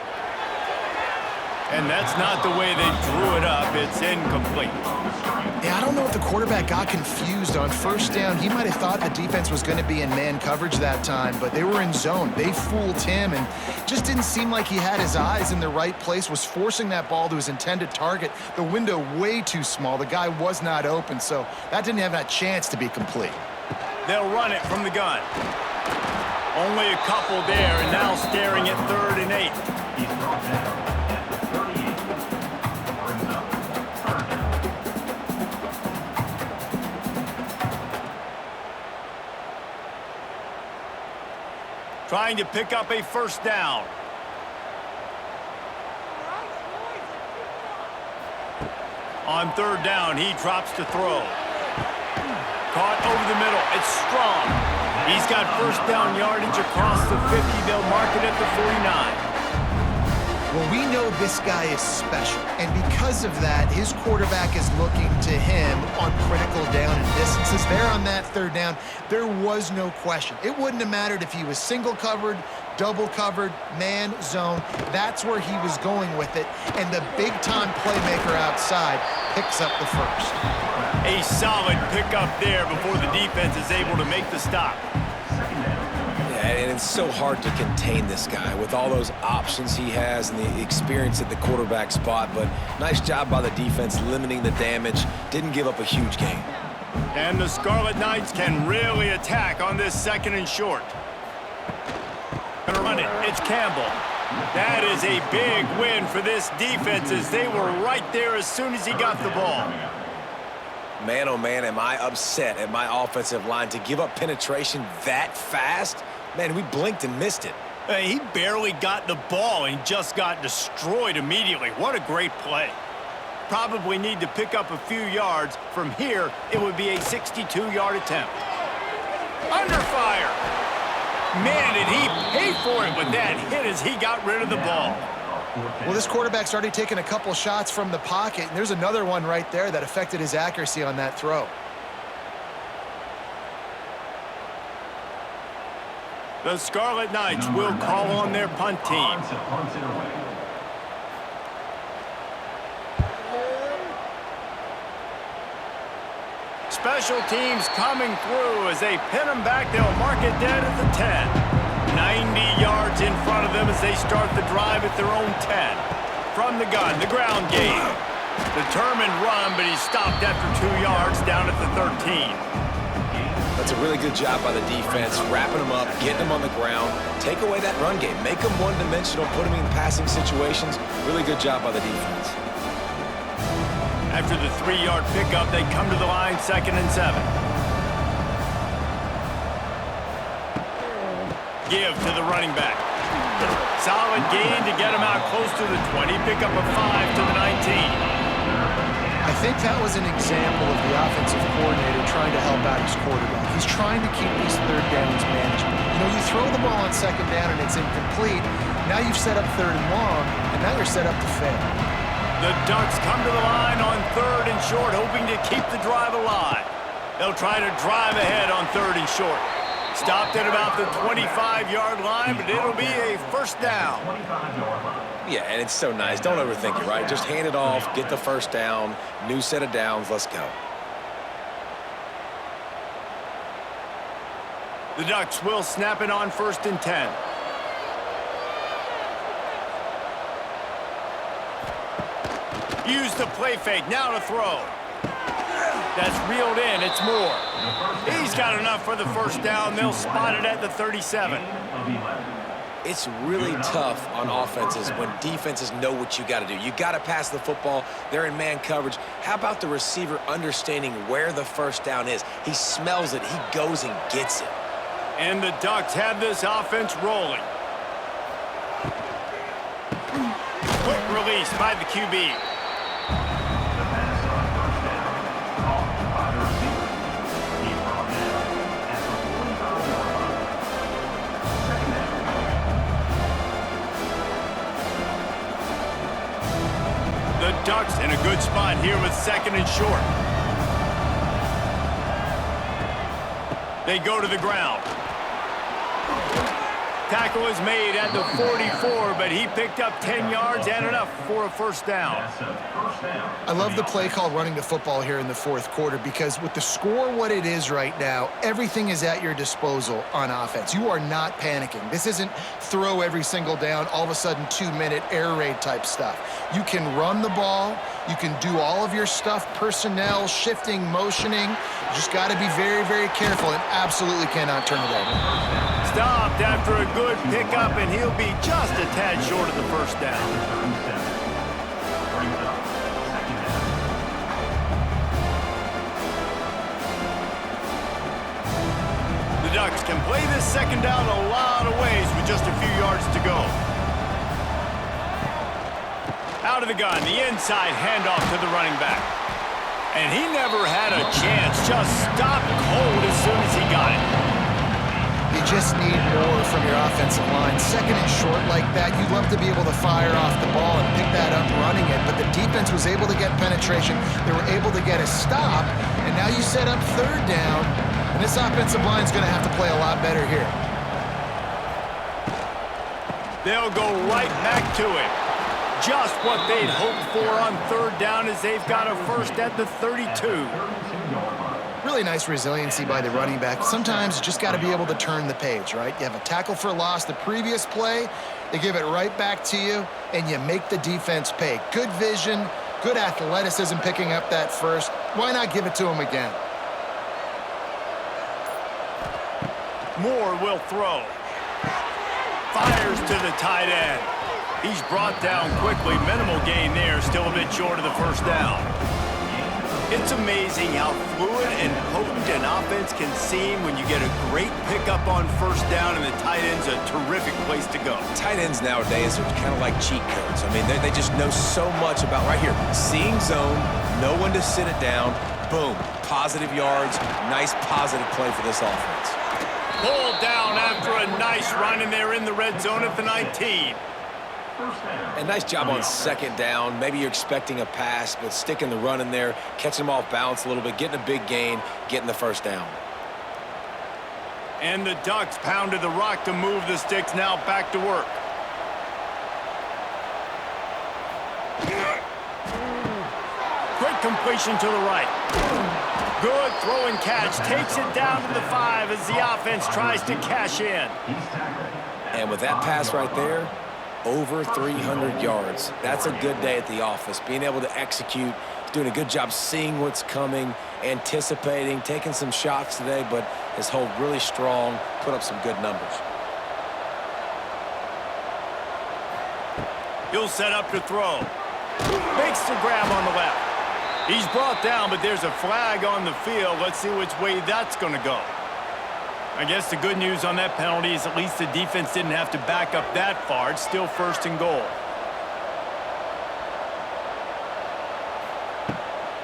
And that's not the way they drew it up. It's incomplete. Yeah, I don't know if the quarterback got confused on first down. He might have thought the defense was going to be in man coverage that time, but they were in zone. They fooled him and just didn't seem like he had his eyes in the right place, was forcing that ball to his intended target. The window way too small. The guy was not open, so that didn't have that chance to be complete. They'll run it from the gun. Only a couple there, and now staring at 3rd and 8. He's brought down at the 38. Brings up third down. Trying to pick up a first down. On 3rd down, he drops to throw. Caught over the middle. It's Strong. He's got first down yardage across the 50. They'll mark it at the 49. Well, we know this guy is special, and because of that, his quarterback is looking to him on critical down and distances. There on that third down, there was no question. It wouldn't have mattered if he was single covered, double covered, man, zone. That's where he was going with it, and the big-time playmaker outside picks up the first. A solid pickup there before the defense is able to make the stop. And it's so hard to contain this guy with all those options he has and the experience at the quarterback spot, but nice job by the defense limiting the damage. Didn't give up a huge gain. And the Scarlet Knights can really attack on this 2nd and short. Gonna run it. It's Campbell. That is a big win for this defense as they were right there as soon as he got the ball. Man, oh man, am I upset at my offensive line to give up penetration that fast? Man, we blinked and missed it. He barely got the ball and just got destroyed immediately. What a great play. Probably need to pick up a few yards. From here, it would be a 62-yard attempt. Under fire. Man, did he pay for it with that hit as he got rid of the ball. Well, this quarterback's already taken a couple shots from the pocket, and there's another one right there that affected his accuracy on that throw. The Scarlet Knights will call on their punt team. Special teams coming through as they pin them back. They'll mark it dead at the 10. 90 yards in front of them as they start the drive at their own 10. From the gun, the ground game. Determined run, but he's stopped after 2 yards down at the 13. That's a really good job by the defense, wrapping them up, getting them on the ground, take away that run game, make them one-dimensional, put them in passing situations. Really good job by the defense. After the 3-yard pickup, they come to the line 2nd and 7. Give to the running back. Solid gain to get him out close to the 20. Pick up a 5 to the 19. I think that was an example of the offensive coordinator trying to help out his quarterback. He's trying to keep these third downs manageable. You know, you throw the ball on 2nd down and it's incomplete. Now you've set up 3rd and long, and now you're set up to fail. The Ducks come to the line on 3rd and short, hoping to keep the drive alive. They'll try to drive ahead on 3rd and short. Stopped at about the 25-yard line, but it'll be a first down. Yeah, and it's so nice. Don't overthink it, right? Just hand it off, get the first down, new set of downs, let's go. The Ducks will snap it on 1st and 10. Use the play fake, now to throw. That's reeled in, it's Moore. He's got enough for the first down. They'll spot it at the 37. It's really tough on offenses when defenses know what you got to do. You got to pass the football. They're in man coverage. How about the receiver understanding where the first down is? He smells it. He goes and gets it. And the Ducks have this offense rolling. Quick release by the QB. The Ducks in a good spot here with 2nd and short. They go to the ground. Tackle is made at the 44, but he picked up 10 yards and enough for a first down. I love the play call running the football here in the 4th quarter because with the score what it is right now, everything is at your disposal on offense. You are not panicking. This isn't throw every single down, all of a sudden 2-minute air raid type stuff. You can run the ball. You can do all of your stuff, personnel, shifting, motioning. You just got to be very, very careful and absolutely cannot turn it over. Stopped after a good pickup, and he'll be just a tad short of the first down. The Ducks can play this 2nd down a lot of ways with just a few yards to go. Out of the gun, the inside handoff to the running back. And he never had a chance, just stopped cold as soon as he got it. You just need more from your offensive line. Second and short like that, you'd love to be able to fire off the ball and pick that up running it, but the defense was able to get penetration. They were able to get a stop, and now you set up third down, and this offensive line is going to have to play a lot better here. They'll go right back to it. Just what they'd hoped for on third down as they've got a first at the 32. Really nice resiliency by the running back. Sometimes you just got to be able to turn the page, right? You have a tackle for loss the previous play, they give it right back to you, and you make the defense pay. Good vision, good athleticism picking up that first. Why not give it to him again? Moore will throw. Fires to the tight end. He's brought down quickly. Minimal gain there, still a bit short of the first down. It's amazing how fluid and potent an offense can seem when you get a great pickup on first down, and the tight end's a terrific place to go. Tight ends nowadays are kind of like cheat codes. I mean, they just know so much about, right here, seeing zone, know when to sit it down, boom, positive yards, nice positive play for this offense. Pulled down after a nice run, and they're in the red zone at the 19. And nice job on second down. Maybe you're expecting a pass, but sticking the run in there, catching them off balance a little bit, getting a big gain, getting the first down. And the Ducks pounded the rock to move the sticks, now back to work. Quick completion to the right. Good throw and catch. Takes it down to the 5 as the offense tries to cash in. And with that pass right there, over 300 yards. That's a good day at the office. Being able to execute, doing a good job seeing what's coming, anticipating, taking some shots today, but his hold really strong, put up some good numbers. He'll set up to throw. Makes the grab on the left. He's brought down, but there's a flag on the field. Let's see which way that's going to go. I guess the good news on that penalty is at least the defense didn't have to back up that far. It's still first and goal.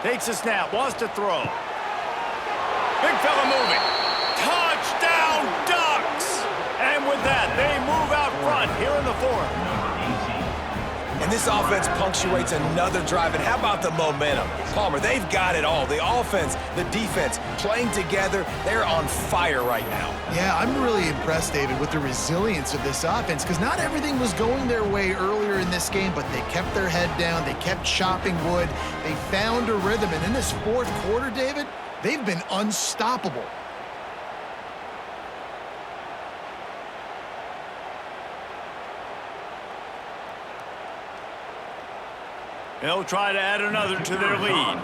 Takes a snap, wants to throw. Big fella moving. Touchdown, Ducks! And with that, they move out front here in the fourth. And this offense punctuates another drive. And how about the momentum? Palmer, they've got it all. The offense, the defense, playing together. They're on fire right now. Yeah, I'm really impressed, David, with the resilience of this offense, because not everything was going their way earlier in this game, but they kept their head down. They kept chopping wood. They found a rhythm. And in this fourth quarter, David, they've been unstoppable. They'll try to add another to their lead.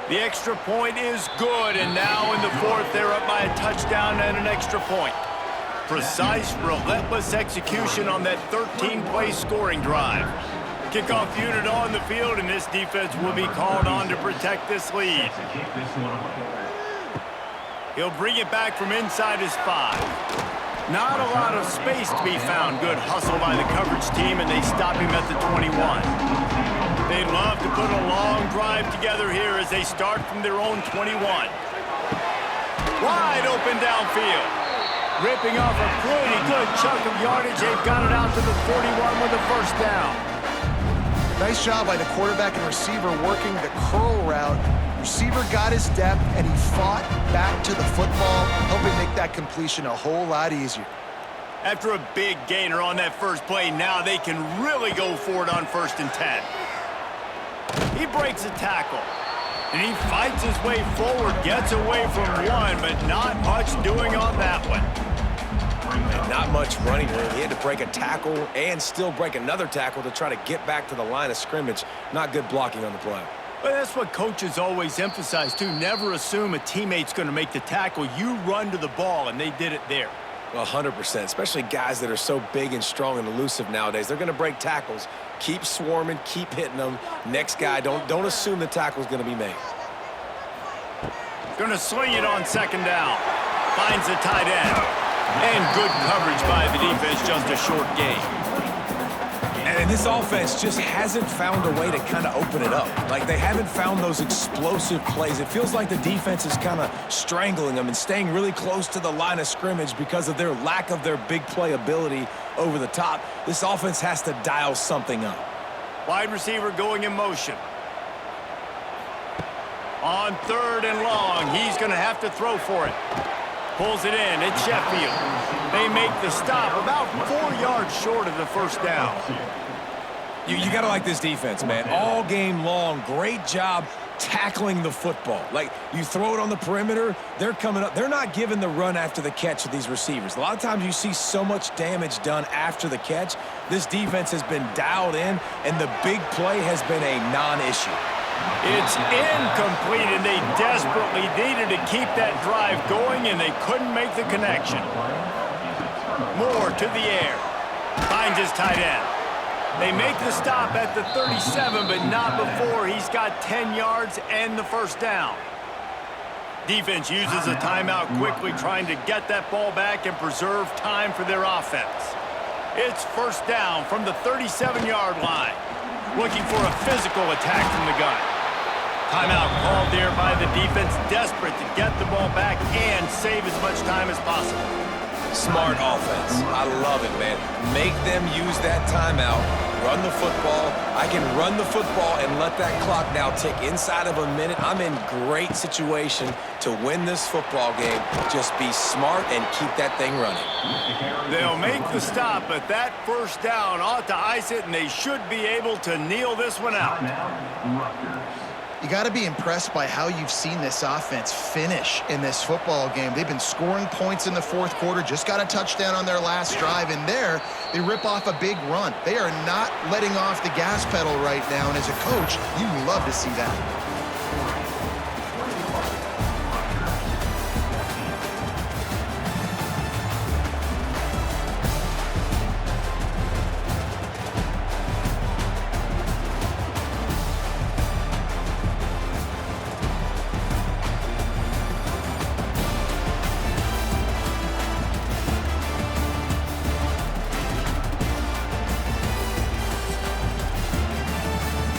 The extra point is good, and now in the fourth, they're up by a touchdown and an extra point. Precise, relentless execution on that 13-play scoring drive. Kickoff unit on the field, and this defense will be called on to protect this lead. He'll bring it back from inside his 5. Not a lot of space to be found. Good hustle by the coverage team, and they stop him at the 21. They'd love to put a long drive together here as they start from their own 21. Wide open downfield. Ripping off a pretty good chunk of yardage. They've got it out to the 41 with a first down. Nice job by the quarterback and receiver working the curl route. Receiver got his depth, and he fought back to the football, helping make that completion a whole lot easier. After a big gainer on that first play, now they can really go for it on 1st and 10. He breaks a tackle, and he fights his way forward, gets away from one, but not much doing on that one. And not much running room. He had to break a tackle and still break another tackle to try to get back to the line of scrimmage. Not good blocking on the play. But that's what coaches always emphasize, too. Never assume a teammate's going to make the tackle. You run to the ball, and they did it there. Well, 100%, especially guys that are so big and strong and elusive nowadays. They're going to break tackles. Keep swarming, keep hitting them. Next guy, don't assume the tackle's going to be made. Going to sling it on 2nd down. Finds the tight end. And good coverage by the defense, just a short gain. And And this offense just hasn't found a way to kind of open it up. Like, they haven't found those explosive plays. It feels like the defense is kind of strangling them and staying really close to the line of scrimmage because of their lack of their big play ability over the top. This offense has to dial something up. Wide receiver going in motion. On 3rd and long, he's going to have to throw for it. Pulls it in. It's Sheffield. They make the stop about 4 yards short of the first down. You got to like this defense, man. All game long, great job tackling the football. Like, you throw it on the perimeter, they're coming up. They're not giving the run after the catch to these receivers. A lot of times you see so much damage done after the catch. This defense has been dialed in, and the big play has been a non-issue. It's incomplete, and they desperately needed to keep that drive going, and they couldn't make the connection. Moore to the air. Finds his tight end. They make the stop at the 37, but not before he's got 10 yards and the first down. Defense uses a timeout quickly, trying to get that ball back and preserve time for their offense. It's first down from the 37-yard line. Looking for a physical attack from the gun. Timeout called there by the defense, desperate to get the ball back and save as much time as possible. Smart offense. I love it, man. Make them use that timeout. Run the football. I can run the football and let that clock now tick inside of a minute. I'm in great situation to win this football game. Just be smart and keep that thing running. They'll make the stop, but that first down ought to ice it, and they should be able to kneel this one out. You got to be impressed by how you've seen this offense finish in this football game. They've been scoring points in the fourth quarter, just got a touchdown on their last drive, and there they rip off a big run. They are not letting off the gas pedal right now, and as a coach, you love to see that.